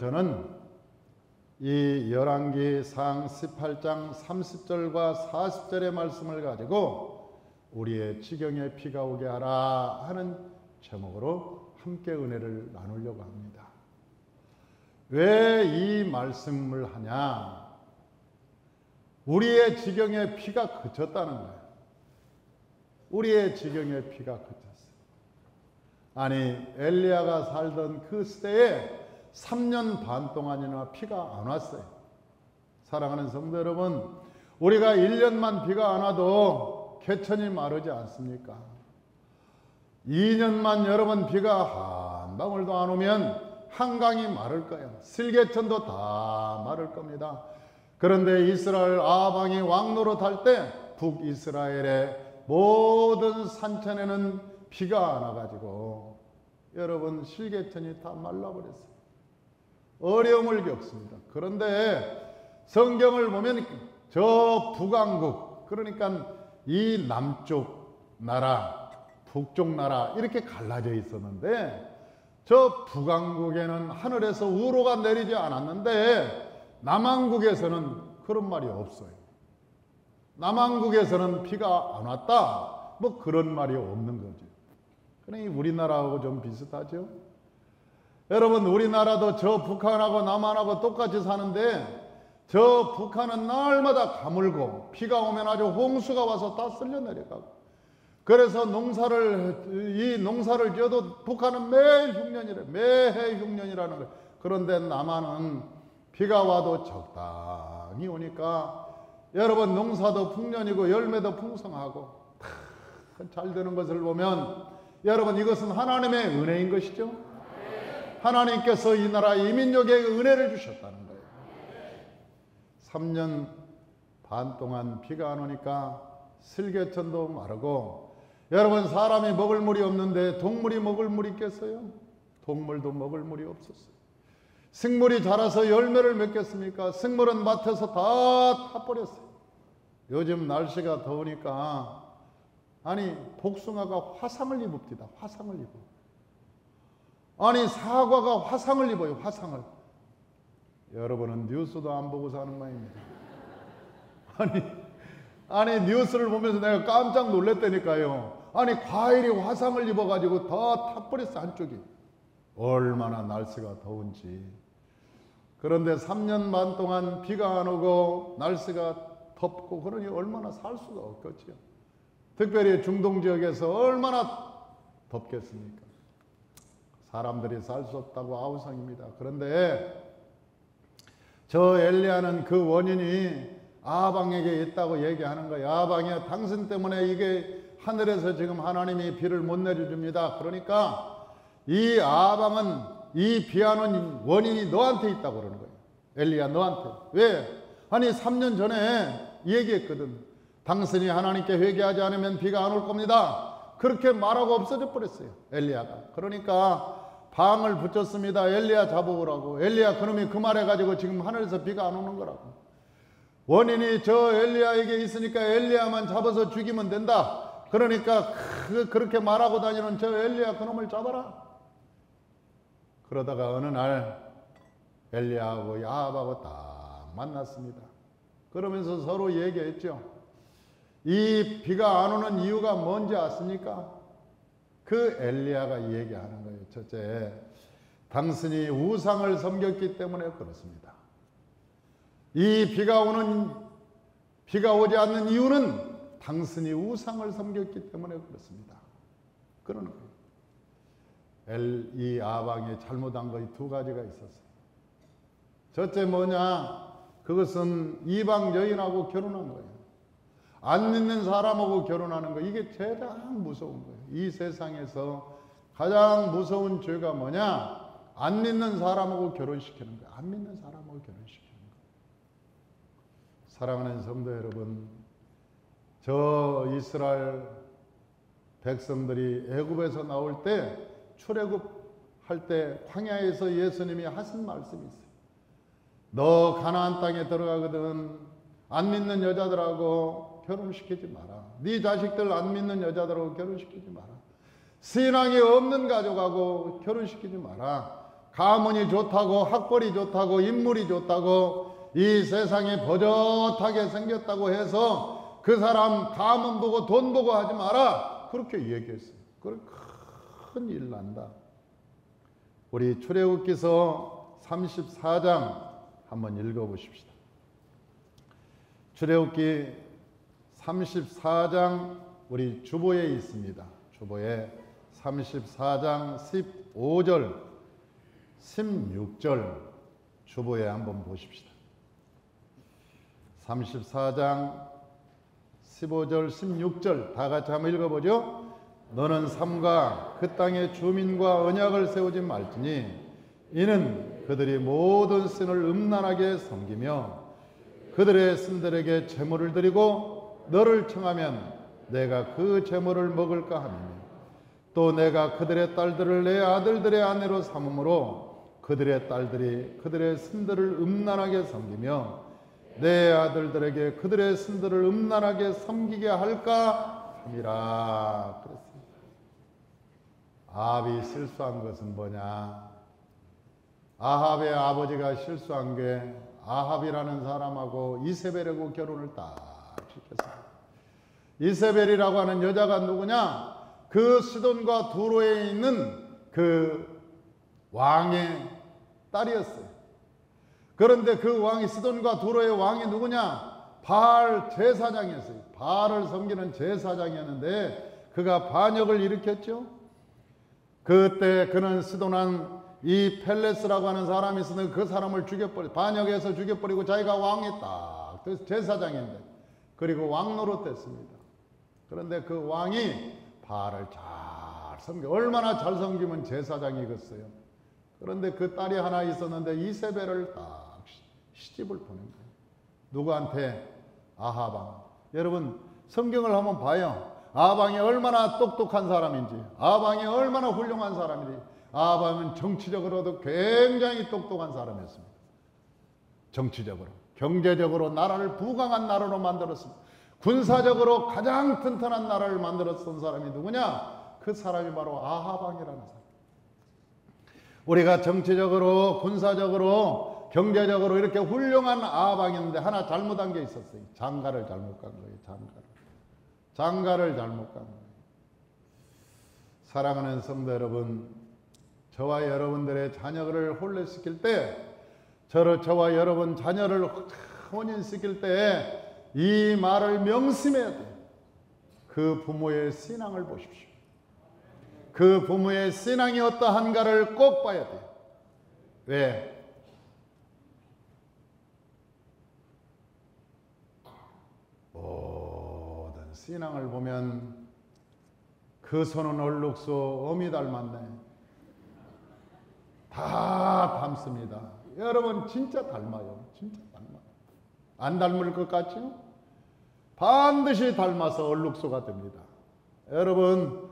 저는 이 열왕기상 18장 30절과 40절의 말씀을 가지고 우리의 지경에 비가 오게 하라 하는 제목으로 함께 은혜를 나누려고 합니다. 왜 이 말씀을 하냐? 우리의 지경에 피가 그쳤다는 거예요. 우리의 지경에 피가 그쳤어요. 아니, 엘리야가 살던 그 시대에 3년 반 동안이나 비가 안 왔어요. 사랑하는 성도 여러분, 우리가 1년만 비가 안 와도 개천이 마르지 않습니까? 2년만 여러분 비가 한 방울도 안 오면 한강이 마를 거예요. 실개천도 다 마를 겁니다. 그런데 이스라엘 아방이 왕노릇 할 때 북이스라엘의 모든 산천에는 비가 안 와가지고 여러분 실개천이 다 말라버렸어요. 어려움을 겪습니다. 그런데 성경을 보면 저 북왕국, 그러니까 이 남쪽 나라, 북쪽 나라 이렇게 갈라져 있었는데 저 북왕국에는 하늘에서 우로가 내리지 않았는데 남왕국에서는 그런 말이 없어요. 남왕국에서는 비가 안 왔다, 뭐 그런 말이 없는 거죠. 그러니 우리나라하고 좀 비슷하죠. 여러분, 우리나라도 저 북한하고 남한하고 똑같이 사는데 저 북한은 날마다 가물고 비가 오면 아주 홍수가 와서 다 쓸려 내려가고, 그래서 농사를 지어도 북한은 매해 흉년이라는 거예요. 그런데 남한은 비가 와도 적당히 오니까 여러분 농사도 풍년이고 열매도 풍성하고 잘 되는 것을 보면 여러분 이것은 하나님의 은혜인 것이죠. 하나님께서 이 나라 이 민족에 은혜를 주셨다는 거예요. 3년 반 동안 비가 안 오니까 실개천도 마르고, 여러분 사람이 먹을 물이 없는데 동물이 먹을 물이 있겠어요? 동물도 먹을 물이 없었어요. 식물이 자라서 열매를 맺겠습니까? 식물은 밭에서 다 타버렸어요. 요즘 날씨가 더우니까 아니 복숭아가 화상을 입읍니다. 화상을 입어. 아니 사과가 화상을 입어요. 화상을. 여러분은 뉴스도 안 보고 사는 모양입니다. 아니 뉴스를 보면서 내가 깜짝 놀랐다니까요. 아니 과일이 화상을 입어가지고 다 타버렸어 한쪽이. 얼마나 날씨가 더운지. 그런데 3년 반 동안 비가 안 오고 날씨가 덥고 그러니 얼마나 살 수가 없겠죠. 특별히 중동 지역에서 얼마나 덥겠습니까? 사람들이 살 수 없다고 아우성입니다. 그런데 저 엘리야는 그 원인이 아방에게 있다고 얘기하는 거예요. 아방이야, 당신 때문에 이게 하늘에서 지금 하나님이 비를 못 내려줍니다. 그러니까 이 아방은 이 비 안 오는 원인이 너한테 있다고 그러는 거예요. 엘리야 너한테. 왜? 아니 3년 전에 얘기했거든. 당신이 하나님께 회개하지 않으면 비가 안 올 겁니다. 그렇게 말하고 없어져 버렸어요. 엘리야가. 그러니까 방을 붙였습니다. 엘리야 잡아오라고. 엘리야 그놈이 그 말해가지고 지금 하늘에서 비가 안 오는 거라고. 원인이 저 엘리야에게 있으니까 엘리야만 잡아서 죽이면 된다. 그러니까 그렇게 말하고 다니는 저 엘리야 그놈을 잡아라. 그러다가 어느 날 엘리야하고 야합하고 딱 만났습니다. 그러면서 서로 얘기했죠. 이 비가 안 오는 이유가 뭔지 아십니까? 그 엘리야가 얘기하는 거예요. 첫째, 당신이 우상을 섬겼기 때문에 그렇습니다. 이 비가 오지 않는 이유는 당신이 우상을 섬겼기 때문에 그렇습니다. 그러는 거예요. 이 아방이 잘못한 것이 두 가지가 있었어요. 첫째 뭐냐? 그것은 이방 여인하고 결혼한 거예요. 안 믿는 사람하고 결혼하는 거, 이게 가장 무서운 거예요. 이 세상에서 가장 무서운 죄가 뭐냐? 안 믿는 사람하고 결혼시키는 거예요. 안 믿는 사람하고 결혼시키는 거예요. 사랑하는 성도 여러분, 저 이스라엘 백성들이 애굽에서 나올 때, 출애굽할 때 광야에서 예수님이 하신 말씀이 있어요. 너 가나안 땅에 들어가거든 안 믿는 여자들하고 결혼시키지 마라. 네 자식들 안 믿는 여자들하고 결혼시키지 마라. 신앙이 없는 가족하고 결혼시키지 마라. 가문이 좋다고, 학벌이 좋다고, 인물이 좋다고, 이 세상에 버젓하게 생겼다고 해서 그 사람 가문 보고 돈 보고 하지 마라, 그렇게 얘기했어요. 그럼 큰일 난다. 우리 출애굽기서 34장 한번 읽어보십시다. 출애굽기 34장 우리 주보에 있습니다. 주보에 34장 15절 16절 주보에 한번 보십시다. 34장 15절 16절 다 같이 한번 읽어보죠. 너는 삼가 그 땅의 주민과 언약을 세우지 말지니 이는 그들이 모든 신을 음란하게 섬기며 그들의 신들에게 제물을 드리고 너를 청하면 내가 그 제물을 먹을까 하며 또 내가 그들의 딸들을 내 아들들의 아내로 삼음으로 그들의 딸들이 그들의 신들을 음란하게 섬기며 내 아들들에게 그들의 신들을 음란하게 섬기게 할까 함이라 그랬습니다. 아합이 실수한 것은 뭐냐? 아합의 아버지가 실수한 게 아합이라는 사람하고 이세벨하고 결혼을 딱 시켰습니다. 이세벨이라고 하는 여자가 누구냐? 그 시돈과 두로에 있는 그 왕의 딸이었어요. 그런데 그 왕이 시돈과 두로의 왕이 누구냐? 바알 제사장이었어요. 바알을 섬기는 제사장이었는데 그가 반역을 일으켰죠. 그때 그는 시돈한 이 펠레스라고 하는 사람이 있었는데 그 사람을 반역해서 죽여버리고 자기가 왕이 딱 제사장인데 그리고 왕 노릇했습니다. 그런데 그 왕이 바알을 잘 섬겨, 얼마나 잘 섬기면 제사장이겠어요. 그런데 그 딸이 하나 있었는데 이세벨을 딱 시집을 보낸 거예요. 누구한테? 아하방. 여러분 성경을 한번 봐요. 아하방이 얼마나 똑똑한 사람인지, 아하방이 얼마나 훌륭한 사람인지. 아하방은 정치적으로도 굉장히 똑똑한 사람이었습니다. 정치적으로, 경제적으로 나라를 부강한 나라로 만들었습니다. 군사적으로 가장 튼튼한 나라를 만들었던 사람이 누구냐? 그 사람이 바로 아하방이라는 사람. 우리가 정치적으로, 군사적으로, 경제적으로 이렇게 훌륭한 아하방이었는데 하나 잘못한 게 있었어요. 장가를 잘못 간 거예요. 장가를 잘못 간 거예요. 사랑하는 성도 여러분, 저와 여러분들의 자녀를 혼례시킬 때, 저와 여러분 자녀를 혼인시킬 때 이 말을 명심해야 돼요. 그 부모의 신앙을 보십시오. 그 부모의 신앙이 어떠한가를 꼭 봐야 돼요. 왜? 모든 신앙을 보면 그 손은 얼룩소 어미 닮았네. 다 닮습니다. 여러분 진짜 닮아요. 진짜 닮아요. 안 닮을 것 같죠? 반드시 닮아서 얼룩소가 됩니다. 여러분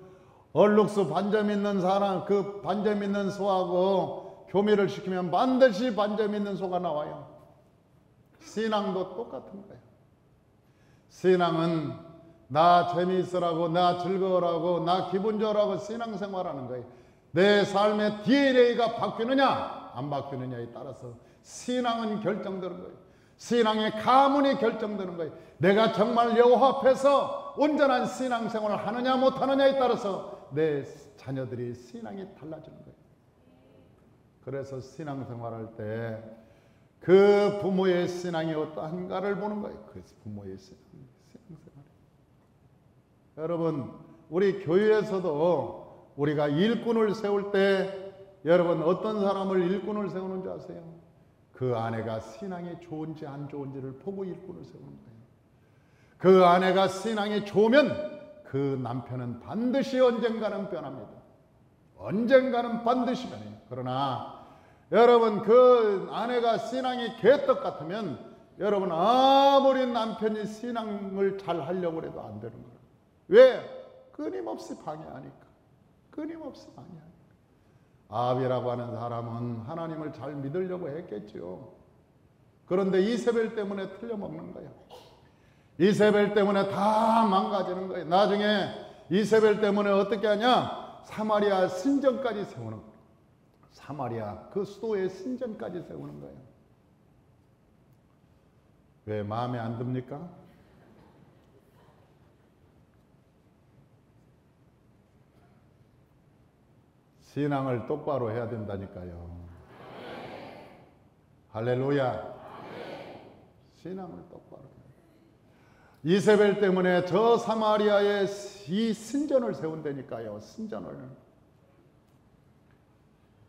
얼룩소 반점 있는 사람, 그 반점 있는 소하고 교미를 시키면 반드시 반점 있는 소가 나와요. 신앙도 똑같은 거예요. 신앙은 나 재미있으라고, 나 즐거우라고, 나 기분 좋으라고 신앙생활하는 거예요. 내 삶의 DNA가 바뀌느냐 안 바뀌느냐에 따라서 신앙은 결정되는 거예요. 신앙의 가문이 결정되는 거예요. 내가 정말 여호와 앞에서 온전한 신앙생활을 하느냐 못하느냐에 따라서 내 자녀들이 신앙이 달라지는 거예요. 그래서 신앙생활할 때 그 부모의 신앙이 어떠한가를 보는 거예요. 그래서 부모의 신앙생활. 여러분 우리 교회에서도 우리가 일꾼을 세울 때 여러분 어떤 사람을 일꾼을 세우는 줄 아세요? 그 아내가 신앙이 좋은지 안 좋은지를 보고 일꾼을 세우는 거예요. 그 아내가 신앙이 좋으면 그 남편은 반드시 언젠가는 변합니다. 언젠가는 반드시 변해요. 그러나 여러분 그 아내가 신앙이 개떡 같으면 여러분 아무리 남편이 신앙을 잘 하려고 해도 안 되는 거예요. 왜? 끊임없이 방해하니까. 끊임없이 방해하니까. 아합이라고 하는 사람은 하나님을 잘 믿으려고 했겠죠. 그런데 이세벨 때문에 틀려먹는 거예요. 이세벨 때문에 다 망가지는 거예요. 나중에 이세벨 때문에 어떻게 하냐? 사마리아 신전까지 세우는 거예요. 사마리아 그 수도의 신전까지 세우는 거예요. 왜 마음에 안 듭니까? 신앙을 똑바로 해야 된다니까요. 할렐루야. 신앙을 똑바로 해야 돼요. 이세벨 때문에 저 사마리아에 이 신전을 세운다니까요. 신전을.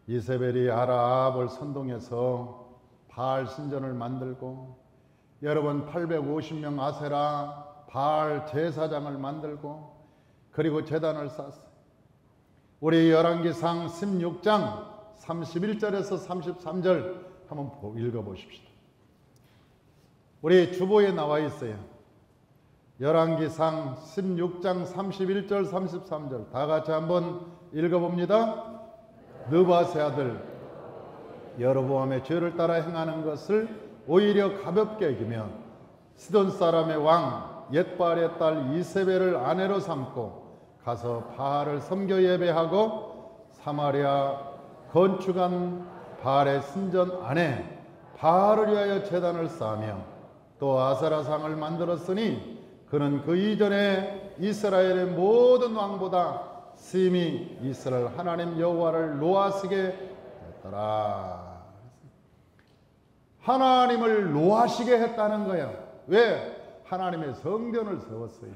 이세벨이 아합을 선동해서 바알 신전을 만들고, 여러분 850명 아세라 바알 제사장을 만들고, 그리고 제단을 쌓았어요. 우리 열왕기상 16장 31절에서 33절 한번 읽어보십시다. 우리 주보에 나와 있어요. 열왕기상 16장 31절 33절 다 같이 한번 읽어봅니다. 느바세 아들 여로보암의 죄를 따라 행하는 것을 오히려 가볍게 여기며 시돈 사람의 왕 옛바알의 딸 이세벨을 아내로 삼고 가서 바알을 섬겨 예배하고 사마리아 건축한 바알의 신전 안에 바알을 위하여 제단을 쌓으며 또 아세라상을 만들었으니 그는 그 이전에 이스라엘의 모든 왕보다 심히 이스라엘 하나님 여호와를 노하시게 했더라. 하나님을 노하시게 했다는 거야. 왜? 하나님의 성전을 세웠어요.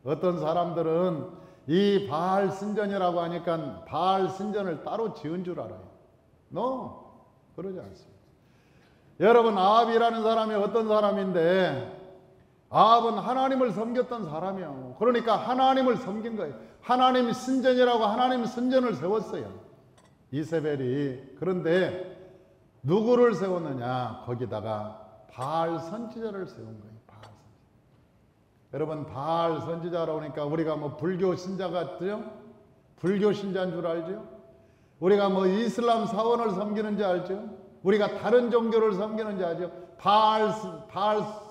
어떤 사람들은 이 바알 신전이라고 하니까 바알 신전을 따로 지은 줄 알아요. No, 그러지 않습니다. 여러분, 아합이라는 사람이 어떤 사람인데, 아합은 하나님을 섬겼던 사람이에요. 그러니까 하나님을 섬긴 거예요. 하나님 신전이라고 하나님 신전을 세웠어요, 이세벨이. 그런데 누구를 세웠느냐? 거기다가 바알 선지자를 세운 거예요. 바알 선지자. 여러분, 바알 선지자라고 하니까 우리가 뭐 불교 신자 같죠? 불교 신자인 줄 알죠? 우리가 뭐 이슬람 사원을 섬기는지 알죠? 우리가 다른 종교를 섬기는지 알죠? 바알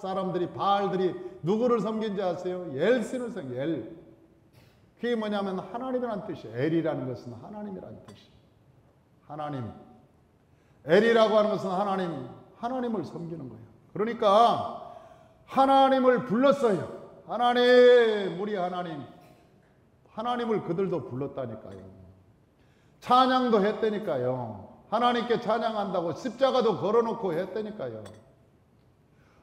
사람들이, 바알들이 누구를 섬긴지 아세요? 엘신을 섬겨요. 엘. 그게 뭐냐면 하나님이라는 뜻이에요. 엘이라는 것은 하나님이라는 뜻이에요. 하나님. 엘이라고 하는 것은 하나님을 섬기는 거예요. 그러니까 하나님을 불렀어요. 하나님, 우리 하나님을 그들도 불렀다니까요. 찬양도 했다니까요. 하나님께 찬양한다고 십자가도 걸어놓고 했다니까요.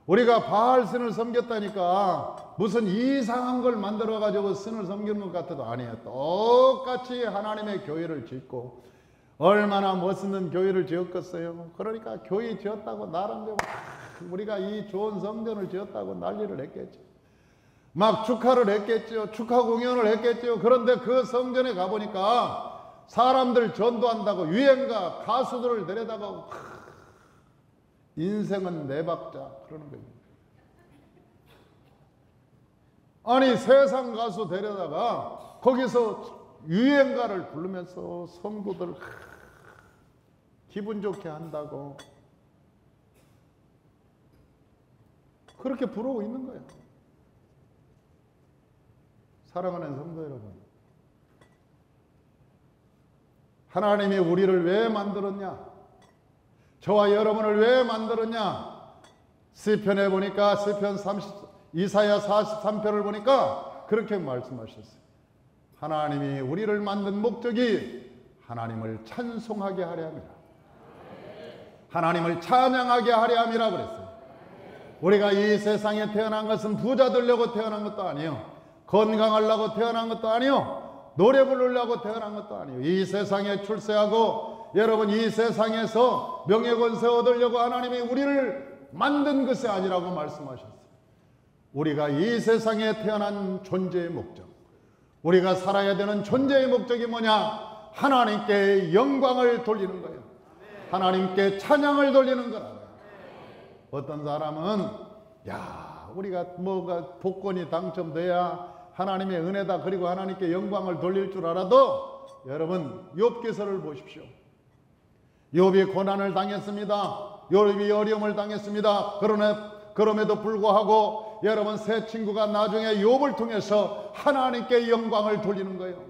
우리가 바알 신을 섬겼다니까 무슨 이상한 걸 만들어가지고 신을 섬기는 것 같아도 아니에요. 똑같이 하나님의 교회를 짓고, 얼마나 멋있는 교회를 지었겠어요. 그러니까 교회 지었다고 나름대로 우리가 이 좋은 성전을 지었다고 난리를 했겠죠. 막 축하를 했겠죠. 축하 공연을 했겠죠. 그런데 그 성전에 가보니까 사람들 전도한다고 유행가 가수들을 데려다가 인생은 네 박자 그러는 겁니다. 아니, 세상 가수 데려다가 거기서 유행가를 부르면서 성도들 기분 좋게 한다고 그렇게 부르고 있는 거예요. 사랑하는 성도 여러분, 하나님이 우리를 왜 만들었냐? 저와 여러분을 왜 만들었냐? 시편에 보니까 이사야 43편을 보니까 그렇게 말씀하셨어요. 하나님이 우리를 만든 목적이 하나님을 찬송하게 하려 함이라. 하나님을 찬양하게 하려 함이라 그랬어요. 우리가 이 세상에 태어난 것은 부자 되려고 태어난 것도 아니에요. 건강하려고 태어난 것도 아니에요. 노래 부르려고 태어난 것도 아니에요. 이 세상에 출세하고 여러분 이 세상에서 명예권세 얻으려고 하나님이 우리를 만든 것이 아니라고 말씀하셨어요. 우리가 이 세상에 태어난 존재의 목적, 우리가 살아야 되는 존재의 목적이 뭐냐? 하나님께 영광을 돌리는 거예요. 하나님께 찬양을 돌리는 거라고요. 어떤 사람은 우리가 뭐가 복권이 당첨돼야 하나님의 은혜다, 그리고 하나님께 영광을 돌릴 줄 알아도, 여러분 욥기서를 보십시오. 욥이 고난을 당했습니다. 욥이 어려움을 당했습니다. 그럼에도 불구하고 여러분 세 친구가 나중에 욥을 통해서 하나님께 영광을 돌리는 거예요.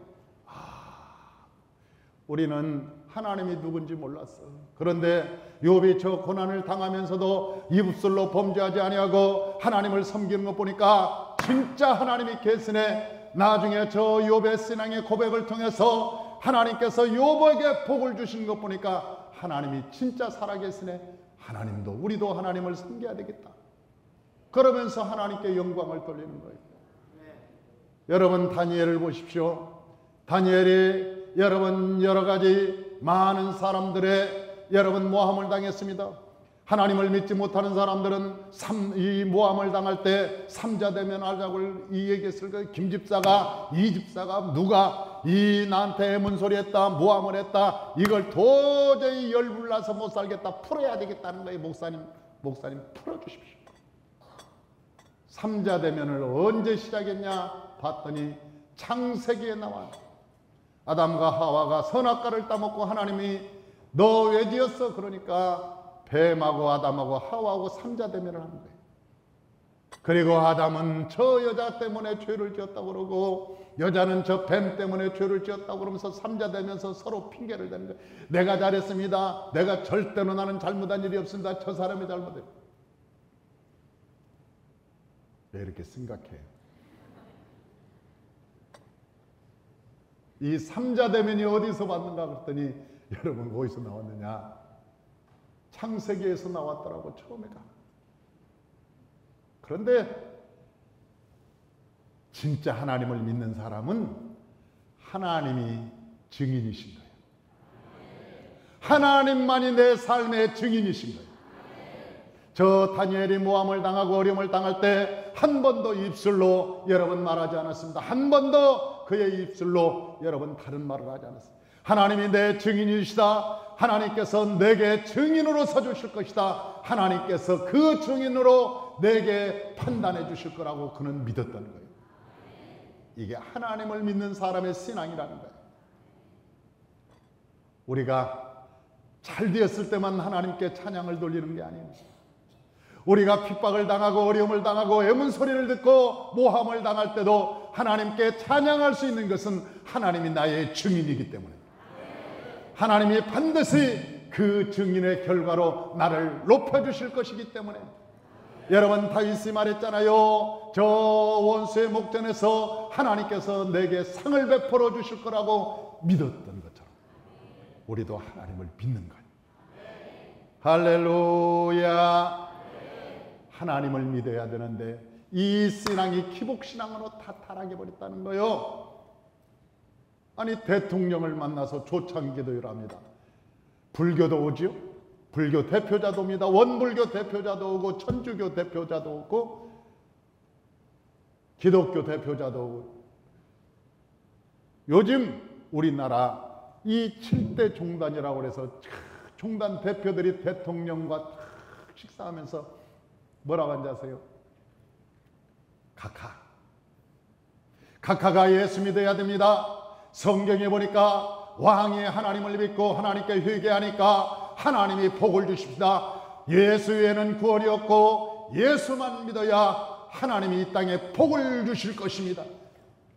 우리는 하나님이 누군지 몰랐어. 그런데 욥이 저 고난을 당하면서도 입술로 범죄하지 아니하고 하나님을 섬기는 것 보니까 진짜 하나님이 계시네. 나중에 저 욥의 신앙의 고백을 통해서 하나님께서 욥에게 복을 주신 것 보니까 하나님이 진짜 살아계시네. 하나님도 우리도 하나님을 섬겨야 되겠다. 그러면서 하나님께 영광을 돌리는 거예요. 여러분 다니엘을 보십시오. 다니엘이 여러분 여러 가지 많은 사람들의 여러분 모함을 당했습니다. 하나님을 믿지 못하는 사람들은 이 모함을 당할 때 삼자되면 알자고 이 얘기했을 거예요. 김집사가 이 집사가 누가 이 나한테 문소리했다 모함을 했다 이걸 도저히 열불나서 못 살겠다 풀어야 되겠다는 거예요. 목사님 풀어주십시오. 삼자대면을 언제 시작했냐 봤더니 창세기에 나와. 아담과 하와가 선악과를 따먹고 하나님이 너 왜 지었어? 그러니까 뱀하고 아담하고 하와하고 삼자대면을 하는 거예요. 그리고 아담은 저 여자 때문에 죄를 지었다고 그러고 여자는 저 뱀 때문에 죄를 지었다고 그러면서 삼자되면서 서로 핑계를 대는 거예요. 내가 잘했습니다. 내가 절대로 나는 잘못한 일이 없습니다. 저 사람이 잘못해요. 왜 이렇게 심각해요? 이 삼자대면이 어디서 왔는가 그랬더니 여러분 어디서 나왔느냐? 창세기에서 나왔더라고 처음에가. 그런데 진짜 하나님을 믿는 사람은 하나님이 증인이신 거예요. 하나님만이 내 삶의 증인이신 거예요. 저 다니엘이 모함을 당하고 어려움을 당할 때 한 번도 입술로 여러분 말하지 않았습니다. 한 번도 그의 입술로 여러분 다른 말을 하지 않았습니다. 하나님이 내 증인이시다. 하나님께서 내게 증인으로 서주실 것이다. 하나님께서 그 증인으로 내게 판단해 주실 거라고 그는 믿었던 거예요. 이게 하나님을 믿는 사람의 신앙이라는 거예요. 우리가 잘 되었을 때만 하나님께 찬양을 돌리는 게 아니에요. 우리가 핍박을 당하고 어려움을 당하고 애문 소리를 듣고 모함을 당할 때도 하나님께 찬양할 수 있는 것은 하나님이 나의 증인이기 때문에 하나님이 반드시 그 증인의 결과로 나를 높여주실 것이기 때문에 여러분 다윗이 말했잖아요. 저 원수의 목전에서 하나님께서 내게 상을 베풀어 주실 거라고 믿었던 것처럼 우리도 하나님을 믿는 거예요. 할렐루야. 하나님을 믿어야 되는데 이 신앙이 기복신앙으로 다 타락해버렸다는 거예요. 아니 대통령을 만나서 조창기도를 합니다. 불교도 오지요. 불교 대표자도 옵니다. 원불교 대표자도 오고 천주교 대표자도 오고 기독교 대표자도 오고 요즘 우리나라 이 7대 종단이라고 해서 종단 대표들이 대통령과 식사하면서 뭐라고 하는지 아세요? 각하가 예수 믿어야 됩니다. 성경에 보니까 왕이 하나님을 믿고 하나님께 회개하니까 하나님이 복을 주십니다. 예수 외에는 구원이 없고 예수만 믿어야 하나님이 이 땅에 복을 주실 것입니다.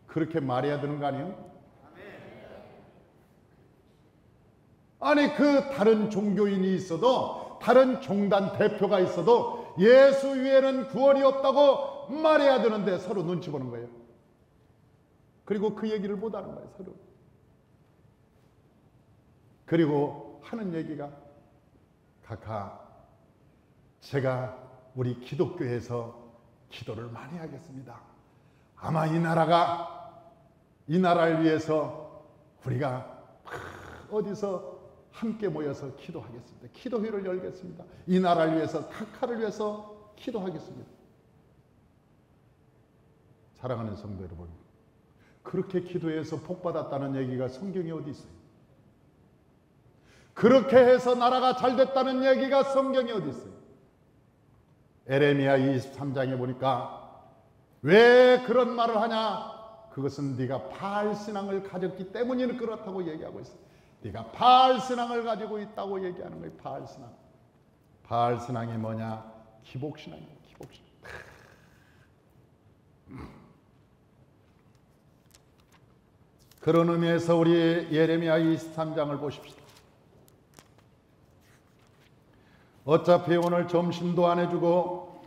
그렇게 말해야 되는 거 아니에요? 아니 그 다른 종교인이 있어도 다른 종단 대표가 있어도 예수 외에는 구원이 없다고 말해야 되는데 서로 눈치 보는 거예요. 그리고 그 얘기를 못하는 거예요. 서로. 그리고 하는 얘기가 각하 제가 우리 기독교에서 기도를 많이 하겠습니다. 아마 이 나라를 위해서 우리가 어디서 함께 모여서 기도하겠습니다. 기도회를 열겠습니다. 이 나라를 위해서 각하를 위해서 기도하겠습니다. 사랑하는 성도 여러분, 그렇게 기도해서 복받았다는 얘기가 성경에 어디 있어요? 그렇게 해서 나라가 잘 됐다는 얘기가 성경에 어디 있어요? 에레미야 23장에 보니까 왜 그런 말을 하냐? 그것은 네가 바알 신앙을 가졌기 때문에 그렇다고 얘기하고 있어요. 네가 바알 신앙을 가지고 있다고 얘기하는 거예요. 바알 신앙. 바알 신앙이 뭐냐? 기복 신앙이에요. 기복 신앙. 그런 의미에서 우리 예레미야 23장을 보십시오. 어차피 오늘 점심도 안 해주고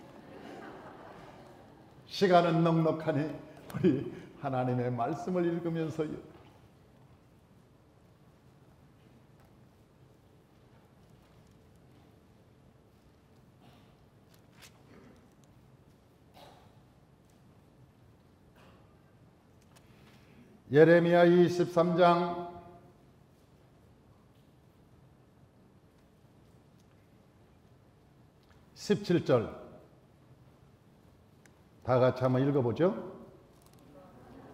시간은 넉넉하니 우리 하나님의 말씀을 읽으면서요. 예레미야 23장 17절 다 같이 한번 읽어보죠.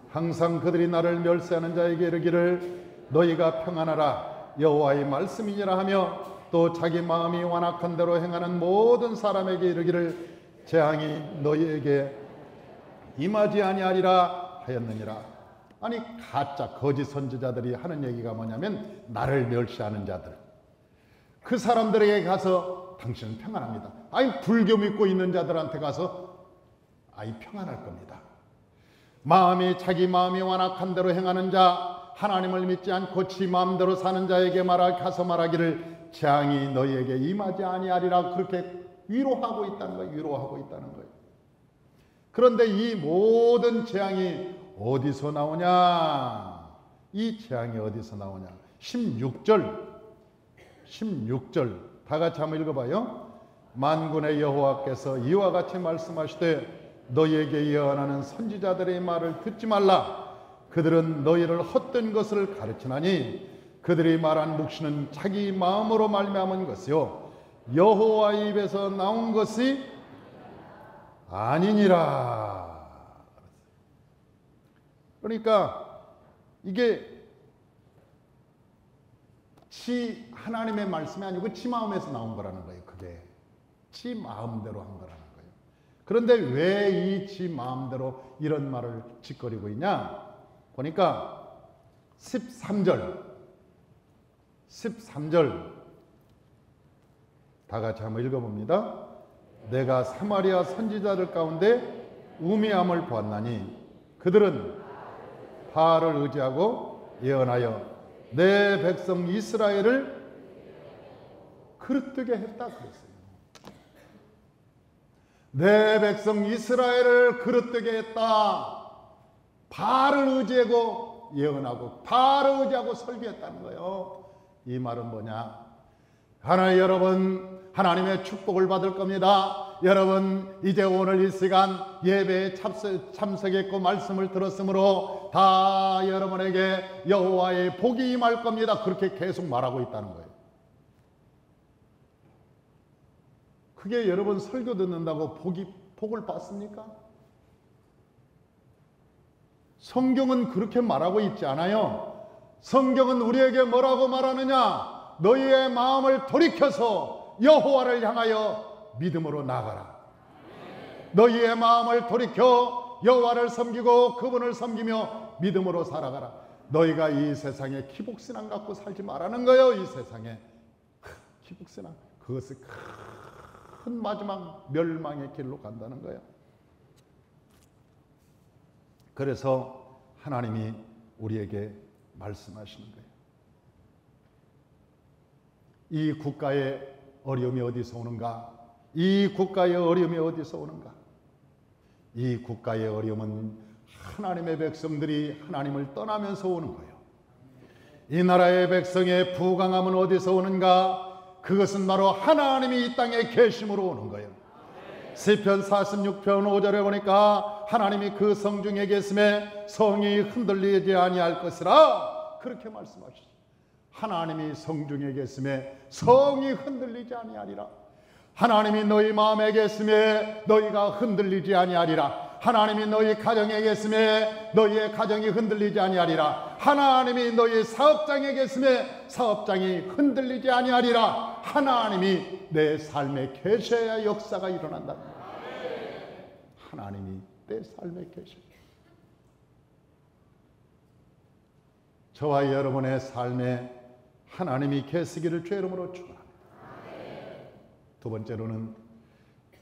항상 그들이 나를 멸시하는 자에게 이르기를 너희가 평안하라 여호와의 말씀이니라 하며 또 자기 마음이 완악한 대로 행하는 모든 사람에게 이르기를 재앙이 너희에게 임하지 아니하리라 하였느니라. 아니 가짜 거짓 선지자들이 하는 얘기가 뭐냐면 나를 멸시하는 자들, 그 사람들에게 가서 당신은 평안합니다. 아니 불교 믿고 있는 자들한테 가서 아이 평안할 겁니다. 자기 마음이 완악한 대로 행하는 자, 하나님을 믿지 않고 지 마음대로 사는 자에게 가서 말하기를 재앙이 너희에게 임하지 아니하리라. 그렇게 위로하고 있다는 거예요. 위로하고 있다는 거예요. 그런데 이 모든 재앙이 어디서 나오냐? 이 재앙이 어디서 나오냐? 16절 다 같이 한번 읽어봐요. 만군의 여호와께서 이와 같이 말씀하시되 너희에게 예언하는 선지자들의 말을 듣지 말라. 그들은 너희를 헛된 것을 가르치나니 그들이 말한 묵시는 자기 마음으로 말미암은 것이요 여호와의 입에서 나온 것이 아니니라. 그러니까 이게 하나님의 말씀이 아니고 지 마음에서 나온 거라는 거예요. 그게 지 마음대로 한 거라는 거예요. 그런데 왜 이 지 마음대로 이런 말을 짓거리고 있냐? 보니까 13절 다 같이 한번 읽어봅니다. 내가 사마리아 선지자들 가운데 우미함을 보았나니 그들은 바알을 의지하고 예언하여 내 백성 이스라엘을 그릇되게 했다 그랬어요. 내 백성 이스라엘을 그릇되게 했다. 바알을 의지하고 예언하고 바알을 의지하고 설교했다는 거예요. 이 말은 뭐냐? 여러분 하나님의 축복을 받을 겁니다. 여러분 이제 오늘 이 시간 예배에 참석했고 말씀을 들었으므로 다 여러분에게 여호와의 복이 임할 겁니다. 그렇게 계속 말하고 있다는 거예요. 그게 여러분 설교 듣는다고 복을 받습니까? 성경은 그렇게 말하고 있지 않아요. 성경은 우리에게 뭐라고 말하느냐? 너희의 마음을 돌이켜서 여호와를 향하여 믿음으로 나아가라. 너희의 마음을 돌이켜 여호와를 섬기고 그분을 섬기며 믿음으로 살아가라. 너희가 이 세상에 기복신앙 갖고 살지 말라는 거예요. 이 세상에 기복신앙, 그것이 큰 마지막 멸망의 길로 간다는 거예요. 그래서 하나님이 우리에게 말씀하시는 거예요. 이 국가의 어려움이 어디서 오는가? 이 국가의 어려움이 어디서 오는가? 이 국가의 어려움은 하나님의 백성들이 하나님을 떠나면서 오는 거예요. 이 나라의 백성의 부강함은 어디서 오는가? 그것은 바로 하나님이 이 땅에 계심으로 오는 거예요. 시편 46편 5절에 보니까 하나님이 그 성중에 계심에 성이 흔들리지 아니할 것이라 그렇게 말씀하시죠. 하나님이 성중에 계심에 성이 흔들리지 아니하리라. 하나님이 너희 마음에 계심에 너희가 흔들리지 아니하리라. 하나님이 너희 가정에 계심에 너희의 가정이 흔들리지 아니하리라. 하나님이 너희 사업장에 계심에 사업장이 흔들리지 아니하리라. 하나님이 내 삶에 계셔야 역사가 일어난다. 하나님이 내 삶에 계셔. 저와 여러분의 삶에 하나님이 계시기를 주의 이름으로 축원합니다. 두 번째로는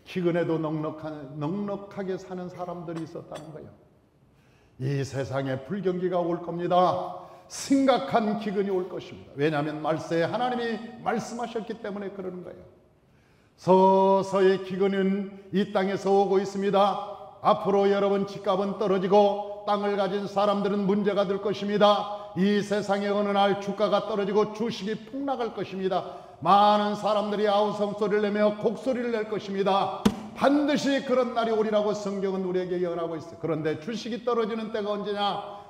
기근에도 넉넉하게 사는 사람들이 있었다는 거예요. 이 세상에 불경기가 올 겁니다. 심각한 기근이 올 것입니다. 왜냐하면 말세에 하나님이 말씀하셨기 때문에 그러는 거예요. 서서히 기근은 이 땅에서 오고 있습니다. 앞으로 여러분 집값은 떨어지고 땅을 가진 사람들은 문제가 될 것입니다. 이 세상에 어느 날 주가가 떨어지고 주식이 폭락할 것입니다. 많은 사람들이 아우성 소리를 내며 곡소리를 낼 것입니다. 반드시 그런 날이 오리라고 성경은 우리에게 예언하고 있어요. 그런데 주식이 떨어지는 때가 언제냐?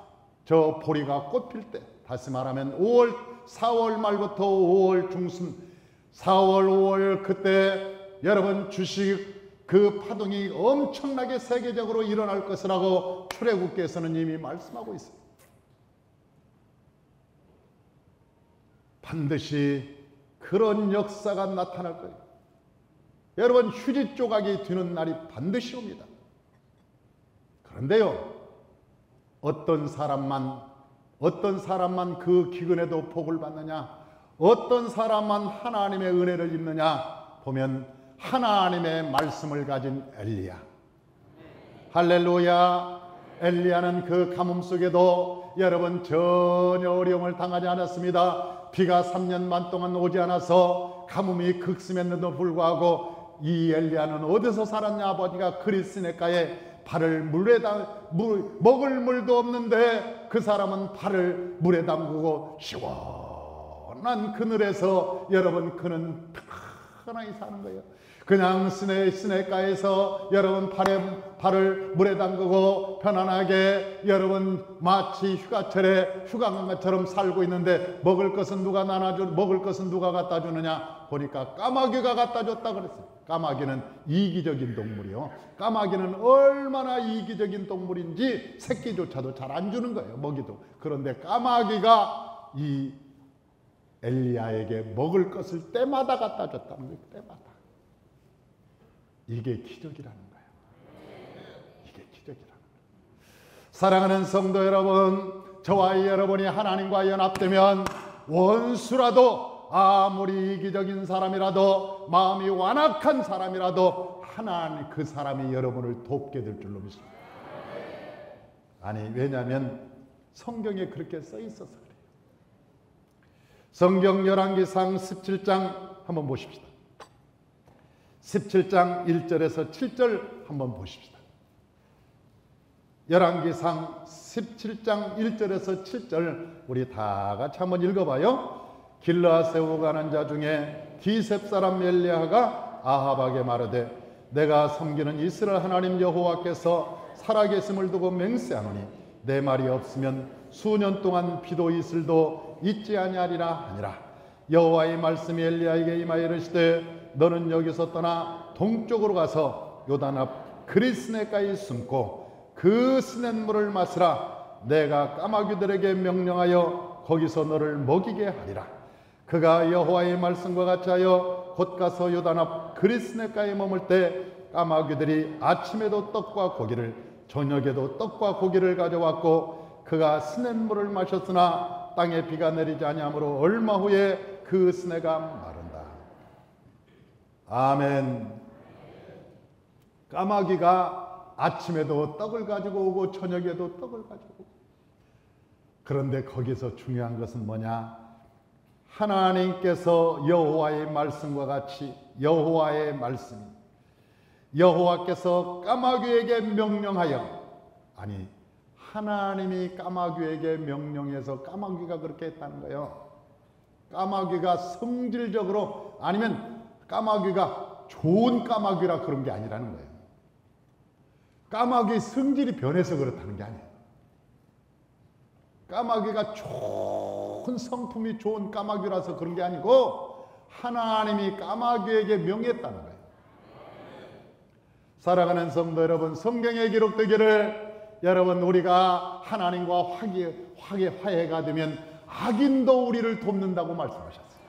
저 보리가 꽃필 때, 다시 말하면 4월 말부터 5월 중순, 4월 5월 그때 여러분 주식 그 파동이 엄청나게 세계적으로 일어날 것이라고 출애굽기에서는 이미 말씀하고 있어요. 반드시 그런 역사가 나타날 거예요. 여러분 휴지 조각이 뒤는 날이 반드시 옵니다. 그런데요, 어떤 사람만 그 기근에도 복을 받느냐, 어떤 사람만 하나님의 은혜를 입느냐 보면 하나님의 말씀을 가진 엘리야. 할렐루야. 엘리야는 그 가뭄 속에도 여러분 전혀 어려움을 당하지 않았습니다. 비가 3년 반 동안 오지 않아서 가뭄이 극심했는데도 불구하고 이 엘리야는 어디서 살았냐? 아버지가 그리스네가에 발을 먹을 물도 없는데 그 사람은 발을 물에 담그고 시원한 그늘에서 여러분 그는 편안히 사는 거예요. 그냥 시내가에서 여러분 발을 물에 담그고 편안하게 여러분 마치 휴가철에 휴가 간 것처럼 살고 있는데 먹을 것은 누가 갖다 주느냐 보니까 까마귀가 갖다 줬다 그랬어요. 까마귀는 이기적인 동물이요. 까마귀는 얼마나 이기적인 동물인지 새끼조차도 잘 안 주는 거예요. 먹이도. 그런데 까마귀가 이 엘리야에게 먹을 것을 때마다 갖다 줬다는 거예요. 때마다. 이게 기적이라는 거예요. 이게 기적이라는 거예요. 사랑하는 성도 여러분, 저와 여러분이 하나님과 연합되면 원수라도 아무리 이기적인 사람이라도 마음이 완악한 사람이라도 하나님 그 사람이 여러분을 돕게 될 줄로 믿습니다. 아니 왜냐하면 성경에 그렇게 써 있어서 그래요. 성경 열왕기상 17장 한번 보십시다. 17장 1절에서 7절 한번 보십시다. 열왕기상 17장 1절에서 7절 우리 다 같이 한번 읽어봐요. 길르앗 세우고 가는 자 중에 기셉 사람 엘리야가 아합에게 말하되 내가 섬기는 이스라엘 하나님 여호와께서 살아계심을 두고 맹세하노니 내 말이 없으면 수년 동안 비도 이슬도 있지 아니하리라 하니라. 여호와의 말씀이 엘리야에게 임하여 이르시되 너는 여기서 떠나 동쪽으로 가서 요단 앞 그리스네가에 숨고 그 스냇물을 마시라. 내가 까마귀들에게 명령하여 거기서 너를 먹이게 하리라. 그가 여호와의 말씀과 같이 하여 곧 가서 요단 앞 그리스네가에 머물 때 까마귀들이 아침에도 떡과 고기를 저녁에도 떡과 고기를 가져왔고 그가 스냇물을 마셨으나 땅에 비가 내리지 아니하므로 얼마 후에 그 스내가 마른다. 아멘. 까마귀가 아침에도 떡을 가지고 오고 저녁에도 떡을 가지고 오고. 그런데 거기서 중요한 것은 뭐냐? 하나님께서 여호와의 말씀과 같이 여호와의 말씀이 여호와께서 까마귀에게 명령하여 아니 하나님이 까마귀에게 명령해서 까마귀가 그렇게 했다는 거예요. 까마귀가 성질적으로 아니면 까마귀가 좋은 까마귀라 그런 게 아니라는 거예요. 까마귀 성질이 변해서 그렇다는 게 아니에요. 까마귀가 좋은 성품이 좋은 까마귀라서 그런 게 아니고 하나님이 까마귀에게 명했다는 거예요. 사랑하는 성도 여러분, 성경에 기록되기를 여러분 우리가 하나님과 화해가 되면 악인도 우리를 돕는다고 말씀하셨어요.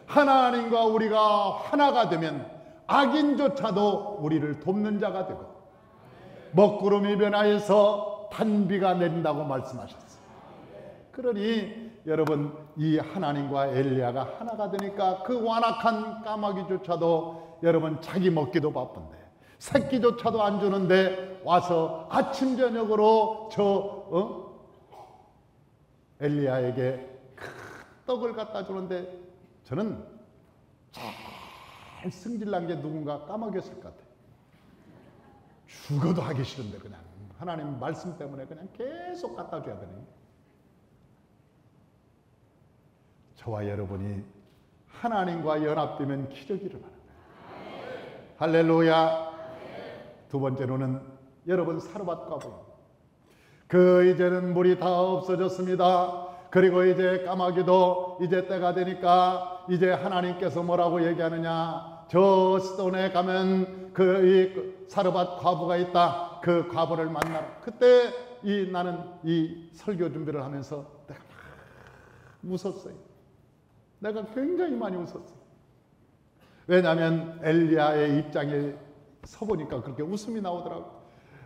하나님과 우리가 하나가 되면 악인조차도 우리를 돕는 자가 되고 먹구름이 변하여서 단비가 내린다고 말씀하셨어요. 그러니 여러분 이 하나님과 엘리야가 하나가 되니까 그 완악한 까마귀조차도 여러분 자기 먹기도 바쁜데 새끼조차도 안 주는데 와서 아침 저녁으로 엘리야에게 큰 떡을 갖다 주는데 저는 제일 승질난 게 누군가 까먹였을 것 같아요. 죽어도 하기 싫은데 그냥 하나님 말씀 때문에 그냥 계속 갖다 줘야 되는 거예요. 저와 여러분이 하나님과 연합되면 기적이 일어나는 거예요. 할렐루야. 두 번째로는 여러분 사르밧 과부. 이제는 물이 다 없어졌습니다. 그리고 이제 까마귀도 이제 때가 되니까 이제 하나님께서 뭐라고 얘기하느냐. 저 시돈에 가면 이 사르밧 과부가 있다. 그 과부를 만나라. 그때 나는 이 설교 준비를 하면서 내가 막 웃었어요. 내가 굉장히 많이 웃었어요. 왜냐하면 엘리야의 입장에 서보니까 그렇게 웃음이 나오더라고요.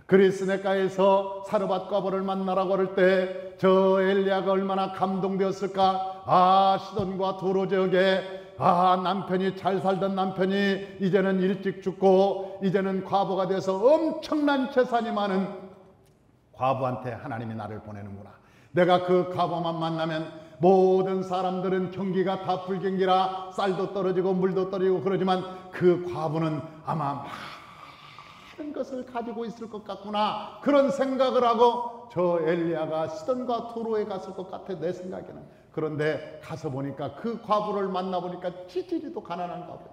그리스네가에서 사르밧 과부를 만나라고 할 때 저 엘리야가 얼마나 감동되었을까. 시돈과 두로 지역에 남편이 잘 살던 남편이 이제는 일찍 죽고 이제는 과부가 돼서 엄청난 재산이 많은 과부한테 하나님이 나를 보내는구나. 내가 그 과부만 만나면 모든 사람들은 경기가 다 불경기라 쌀도 떨어지고 물도 떨어지고 그러지만 그 과부는 아마 많은 것을 가지고 있을 것 같구나. 그런 생각을 하고 저 엘리야가 시돈과 두로에 갔을 것 같아, 내 생각에는. 그런데 가서 보니까 그 과부를 만나보니까 찌질이도 가난한 과부.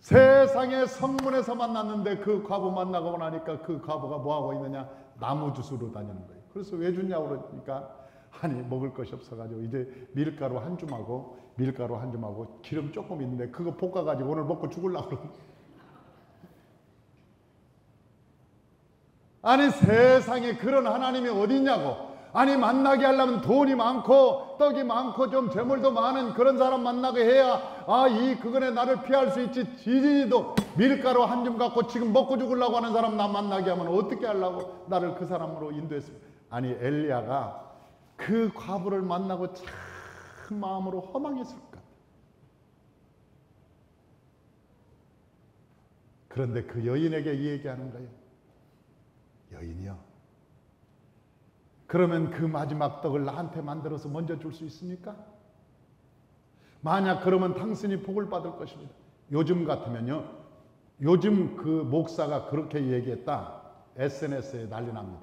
세상의 성문에서 만났는데 그 과부 만나고 나니까 그 과부가 뭐하고 있느냐. 나무 주스로 다니는 거예요. 그래서 왜 줬냐고 그러니까 아니 먹을 것이 없어가지고 이제 밀가루 한 줌하고 기름 조금 있는데 그거 볶아가지고 오늘 먹고 죽으려고 그러는 거예요. 아니 세상에 그런 하나님이 어디 있냐고. 아니 만나게 하려면 돈이 많고 떡이 많고 좀 재물도 많은 그런 사람 만나게 해야 그거에 나를 피할 수 있지. 지지도 밀가루 한 줌 갖고 지금 먹고 죽으려고 하는 사람 나 만나게 하면 어떻게 하려고 나를 그 사람으로 인도했습니다. 아니 엘리야가 그 과부를 만나고 참 마음으로 허망했을 것 같아요. 그런데 그 여인에게 이 얘기하는 거예요. 여인이요, 그러면 그 마지막 떡을 나한테 만들어서 먼저 줄 수 있습니까? 만약 그러면 당신이 복을 받을 것입니다. 요즘 같으면요, 요즘 그 목사가 그렇게 얘기했다, SNS에 난리 납니다.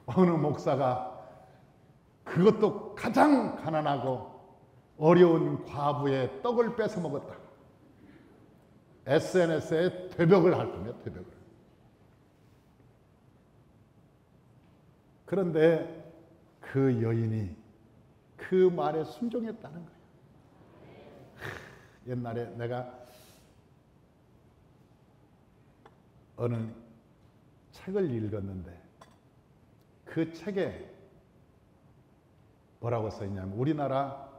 어느 목사가 그것도 가장 가난하고 어려운 과부의 떡을 뺏어 먹었다. SNS에 퇴벽을 할 겁니다. 퇴벽을. 그런데 그 여인이 그 말에 순종했다는 거예요. 옛날에 내가 어느 책을 읽었는데 그 책에 뭐라고 써있냐면 우리나라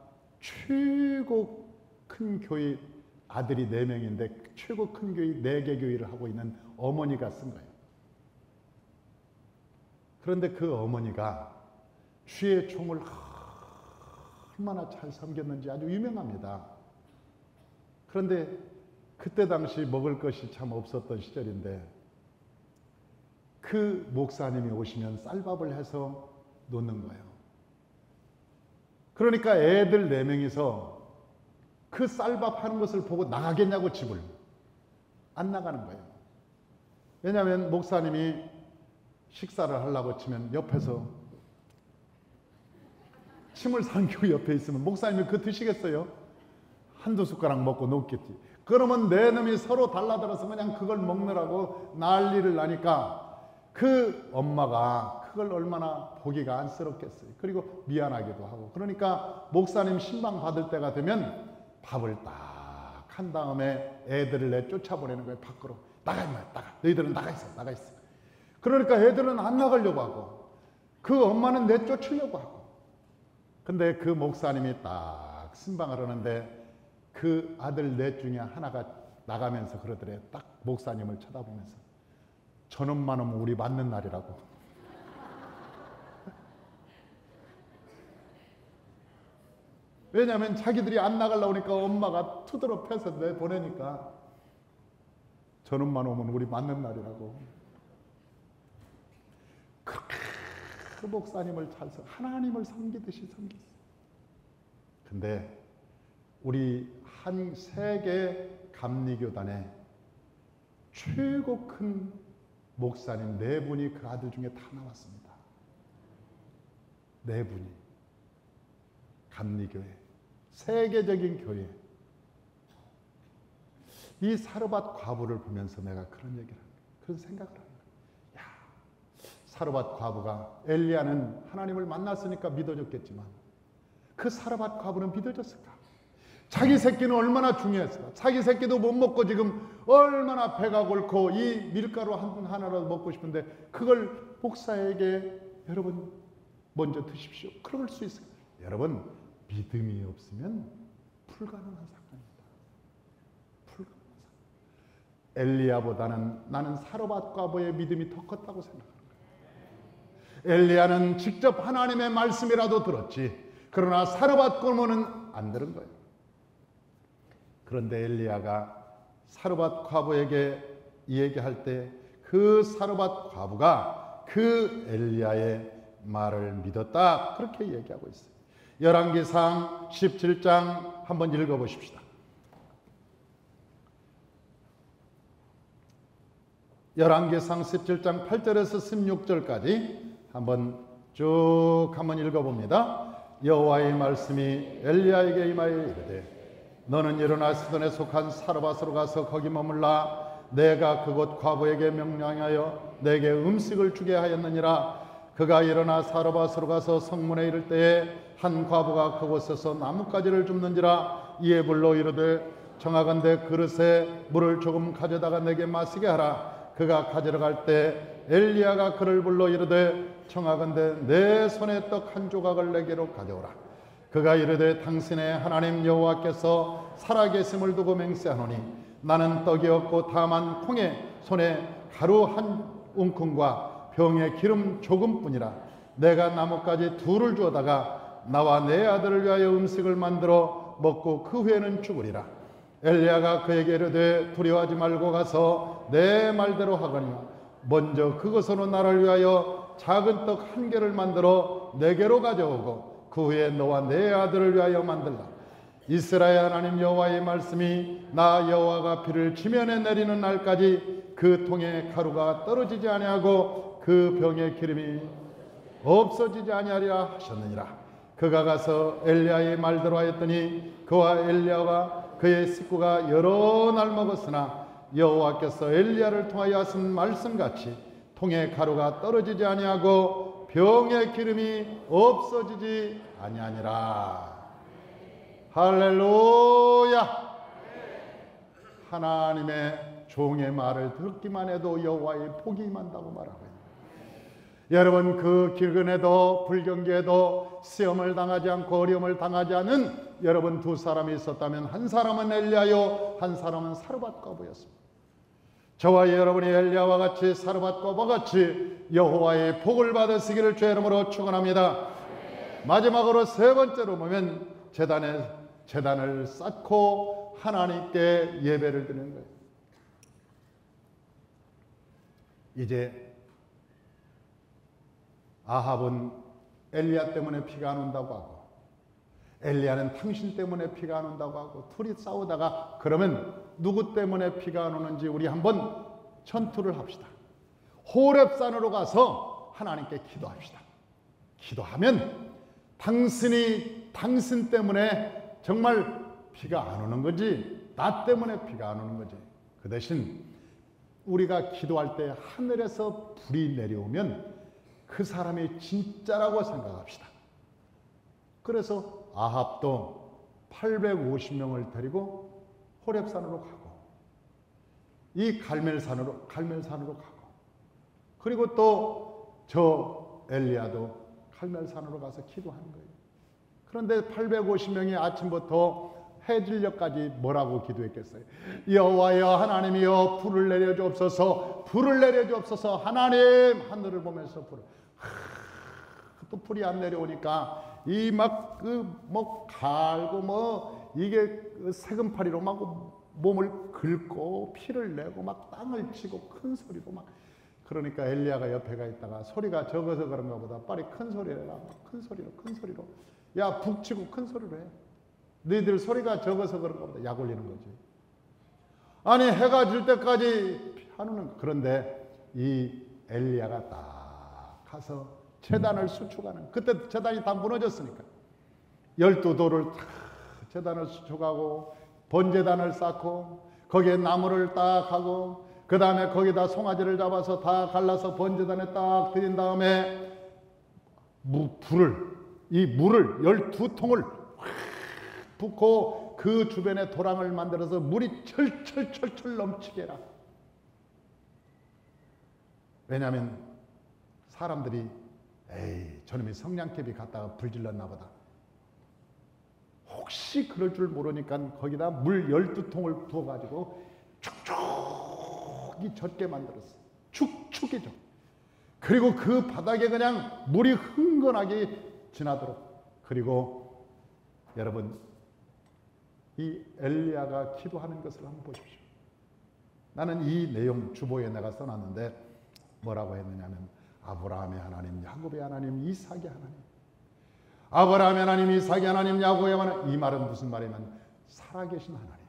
최고 큰 교회 아들이 4명인데 최고 큰 교회 4개 교회를 하고 있는 어머니가 쓴 거예요. 그런데 그 어머니가 주의 종을 얼마나 잘 섬겼는지 아주 유명합니다. 그런데 그때 당시 먹을 것이 참 없었던 시절인데 그 목사님이 오시면 쌀밥을 해서 놓는 거예요. 그러니까 애들 4명이서 그 쌀밥 하는 것을 보고 나가겠냐고 집을 안 나가는 거예요. 왜냐하면 목사님이 식사를 하려고 치면 옆에서 침을 삼키고 옆에 있으면 목사님이 그거 드시겠어요? 한두 숟가락 먹고 놓겠지. 그러면 네 놈이 서로 달라들어서 그냥 그걸 먹느라고 난리를 나니까 그 엄마가 그걸 얼마나 보기가 안쓰럽겠어요. 그리고 미안하기도 하고. 그러니까 목사님 신방 받을 때가 되면 밥을 딱 한 다음에 애들을 내쫓아보내는 거예요. 밖으로. 나가 임마, 나가. 너희들은 나가 있어, 나가 있어. 그러니까 애들은 안 나가려고 하고 그 엄마는 내쫓으려고 하고. 근데 그 목사님이 딱 신방을 하는데 그 아들 넷 중에 하나가 나가면서 그러더래요. 딱 목사님을 쳐다보면서 저놈만 오면 우리 맞는 날이라고. 왜냐하면 자기들이 안 나가려고 하니까 엄마가 투드러 패서 내보내니까 저놈만 오면 우리 맞는 날이라고. 그렇게 그 목사님을 잘 하나님을 섬기듯이 섬겼어요. 근데 우리 한 세계 감리교단의 최고 큰 목사님 4분이 그 아들 중에 다 나왔습니다. 4분이 감리교회, 세계적인 교회. 이 사르밧 과부를 보면서 내가 그런 얘기를 합니다. 그런 생각을 합니다. 야, 사르밧 과부가 엘리야는 하나님을 만났으니까 믿어졌겠지만 그 사르밧 과부는 믿어졌을까? 자기 새끼는 얼마나 중요했을까? 자기 새끼도 못 먹고 지금 얼마나 배가 골고 이 밀가루 하나라도 먹고 싶은데 그걸 목사에게 여러분 먼저 드십시오. 그럴 수 있어요. 여러분 믿음이 없으면 불가능한 사건입니다. 불가능한 사건. 엘리야보다는 나는 사르밧 과부의 믿음이 더 컸다고 생각합니다. 엘리야는 직접 하나님의 말씀이라도 들었지. 그러나 사르밧 과부는 안 들은 거예요. 그런데 엘리야가 사르밧 과부에게 이 얘기할 때 그 사르밧 과부가 그 엘리야의 말을 믿었다. 그렇게 얘기하고 있어요. 열왕기상 17장 한번 읽어보십시다. 열왕기상 17장 8절에서 16절까지 한번 쭉 한번 읽어봅니다. 여호와의 말씀이 엘리야에게 임하여 이르되 너는 일어나 시돈에 속한 사르밧으로 가서 거기 머물라. 내가 그곳 과부에게 명령하여 내게 음식을 주게 하였느니라. 그가 일어나 사르밧으로 가서 성문에 이를 때에 한 과부가 그곳에서 나뭇가지를 줍는지라. 이에 불러 이르되 청하건대 그릇에 물을 조금 가져다가 내게 마시게 하라. 그가 가지러 갈 때 엘리야가 그를 불러 이르되 청하건대 내 손에 떡 한 조각을 내게로 가져오라. 그가 이르되 당신의 하나님 여호와께서 살아계심을 두고 맹세하노니 나는 떡이 없고 다만 콩에 손에 가루 한 웅큼과 병에 기름 조금뿐이라. 내가 나뭇가지 둘을 주어다가 나와 내 아들을 위하여 음식을 만들어 먹고 그 후에는 죽으리라. 엘리야가 그에게 이르되 두려워하지 말고 가서 내 말대로 하거니와 먼저 그것으로 나를 위하여 작은 떡 한 개를 만들어 내게로 가져오고 그 후에 너와 내 아들을 위하여 만들라. 이스라엘 하나님 여호와의 말씀이 나 여호와가 비를 지면에 내리는 날까지 그 통에 가루가 떨어지지 아니하고 그 병의 기름이 없어지지 아니하리라 하셨느니라. 그가 가서 엘리야의 말대로 하였더니 그와 엘리야와 그의 식구가 여러 날 먹었으나 여호와께서 엘리야를 통하여 하신 말씀같이 통에 가루가 떨어지지 아니하고 병의 기름이 없어지지 아니하니라. 할렐루야. 하나님의 종의 말을 듣기만 해도 여호와의 복이 임한다고 말하고 있습니다. 여러분 그 기근에도 불경기에도 시험을 당하지 않고 어려움을 당하지 않은 여러분 두 사람이 있었다면 한 사람은 엘리야요 한 사람은 사르밧 과부였습니다. 저와 여러분이 엘리야와 같이 사르밧 과부와 같이 여호와의 복을 받으시기를 주의 이름으로 축원합니다. 마지막으로 세 번째로 보면 제단을 쌓고 하나님께 예배를 드리는 거예요. 이제 아합은 엘리야 때문에 피가 안 온다고 하고 엘리야는 당신 때문에 피가 안 온다고 하고 둘이 싸우다가 그러면 누구 때문에 피가 안 오는지 우리 한번 전투를 합시다. 호렙산으로 가서 하나님께 기도합시다. 기도하면 당신 때문에 정말 피가 안 오는 거지 나 때문에 피가 안 오는 거지. 그 대신 우리가 기도할 때 하늘에서 불이 내려오면 그 사람이 진짜라고 생각합시다. 그래서 아합도 850명을 데리고 호렙산으로 가고 이 갈멜산으로 가고 그리고 또 저 엘리야도 갈멜산으로 가서 기도하는 거예요. 그런데 850명이 아침부터 해질녘까지 뭐라고 기도했겠어요? 여호와여 하나님이여 불을 내려주옵소서. 불을 내려주옵소서. 하나님 하늘을 보면서 불을 또 불이 안 내려오니까 이 막 뭐 갈고 뭐 이게 세금파리로 막 몸을 긁고 피를 내고 막 땅을 치고 큰 소리로 막 그러니까 엘리야가 옆에 가 있다가 소리가 적어서 그런가 보다 빨리 큰 소리로 해라. 큰 소리로 야 북치고 큰 소리로 해. 너희들 소리가 적어서 그런가 보다. 약 올리는 거지. 아니 해가 질 때까지 하는. 그런데 이 엘리야가 딱 가서 제단을 수축하는. 그때 제단이 다 무너졌으니까 12돌을 다 제단을 수축하고 번제단을 쌓고 거기에 나무를 딱 하고 그 다음에 거기다 송아지를 잡아서 다 갈라서 번제단에 딱 들인 다음에 이 물을 12통을 붓고 그 주변에 도랑을 만들어서 물이 철철철철 넘치게 해라. 왜냐하면 사람들이 에이 저놈이 성냥개비 갖다가 불질렀나 보다. 혹시 그럴 줄 모르니까 거기다 물 12통을 부어가지고 축축이 젖게 만들었어. 축축이 젖. 그리고 그 바닥에 그냥 물이 흥건하게 지나도록. 그리고 여러분 이 엘리야가 기도하는 것을 한번 보십시오. 나는 이 내용 주보에 내가 써놨는데 뭐라고 했느냐면 아브라함의 하나님, 야곱의 하나님, 이삭의 하나님. 아브라함의 하나님, 이삭의 하나님, 야곱의 하나님. 이 말은 무슨 말이냐면 살아계신 하나님.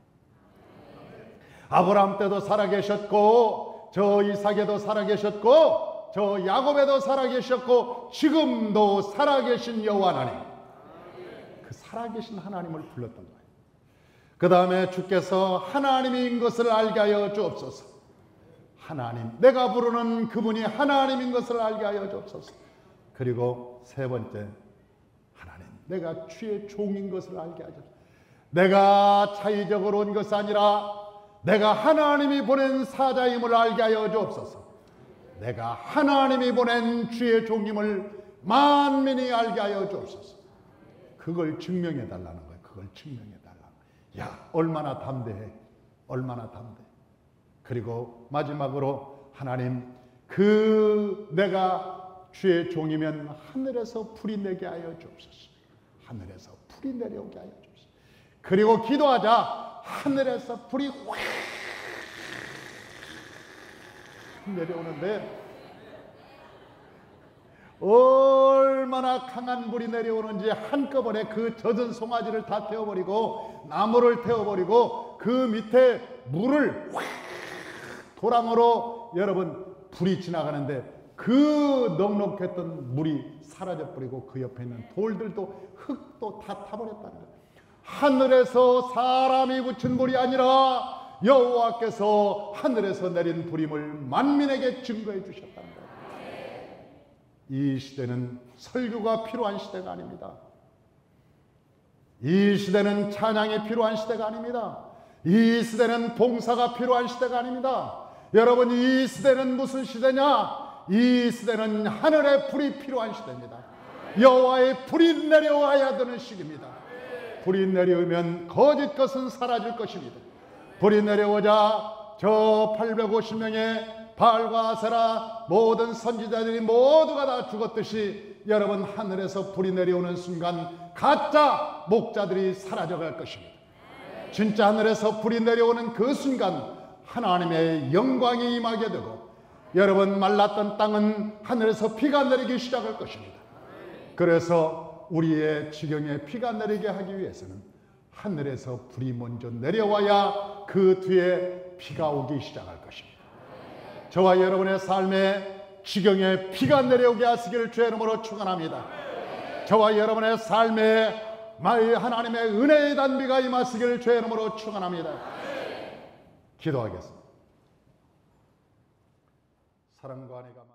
아브라함 때도 살아계셨고 저 이삭에도 살아계셨고 저 야곱에도 살아계셨고 지금도 살아계신 여호와 하나님. 그 살아계신 하나님을 불렀던 거예요. 그 다음에 주께서 하나님인 것을 알게 하여 주옵소서. 하나님, 내가 부르는 그분이 하나님인 것을 알게 하여 주옵소서. 그리고 세 번째, 하나님, 내가 주의 종인 것을 알게 하여 주옵소서. 내가 차이적으로 온 것이 아니라 내가 하나님이 보낸 사자임을 알게 하여 주옵소서. 내가 하나님이 보낸 주의 종임을 만민이 알게 하여 주옵소서. 그걸 증명해 달라는 거예요. 그걸 증명해 달라는 거예요. 야, 얼마나 담대해. 얼마나 담대해. 그리고 마지막으로 하나님, 내가 주의 종이면 하늘에서 불이 내게 하여 주옵소서. 하늘에서 불이 내려오게 하여 주옵소서. 그리고 기도하자. 하늘에서 불이 확 내려오는데 얼마나 강한 불이 내려오는지 한꺼번에 그 젖은 송아지를 다 태워버리고 나무를 태워버리고 그 밑에 물을 확 도랑으로 여러분 불이 지나가는데 그 넉넉했던 물이 사라져버리고 그 옆에 있는 돌들도 흙도 다 타버렸다는 거예요. 하늘에서 사람이 붙인 불이 아니라 여호와께서 하늘에서 내린 불임을 만민에게 증거해 주셨다는 거예요. 이 시대는 설교가 필요한 시대가 아닙니다. 이 시대는 찬양이 필요한 시대가 아닙니다. 이 시대는 봉사가 필요한 시대가 아닙니다. 여러분, 이 시대는 무슨 시대냐? 이 시대는 하늘의 불이 필요한 시대입니다. 여호와의 불이 내려와야 되는 시기입니다. 불이 내려오면 거짓 것은 사라질 것입니다. 불이 내려오자 저 850명의 바알과 아세라 모든 선지자들이 모두가 다 죽었듯이 여러분, 하늘에서 불이 내려오는 순간 가짜 목자들이 사라져갈 것입니다. 진짜 하늘에서 불이 내려오는 그 순간 하나님의 영광이 임하게 되고 여러분, 말랐던 땅은 하늘에서 비가 내리기 시작할 것입니다. 그래서 우리의 지경에 비가 내리게 하기 위해서는 하늘에서 불이 먼저 내려와야 그 뒤에 비가 오기 시작할 것입니다. 저와 여러분의 삶에 지경에 비가 내려오게 하시기를 주의 이름으로 축원합니다. 저와 여러분의 삶에 하나님의 은혜의 단비가 임하시기를 주의 이름으로 축원합니다. 기도하겠습니다. 사랑과 은혜가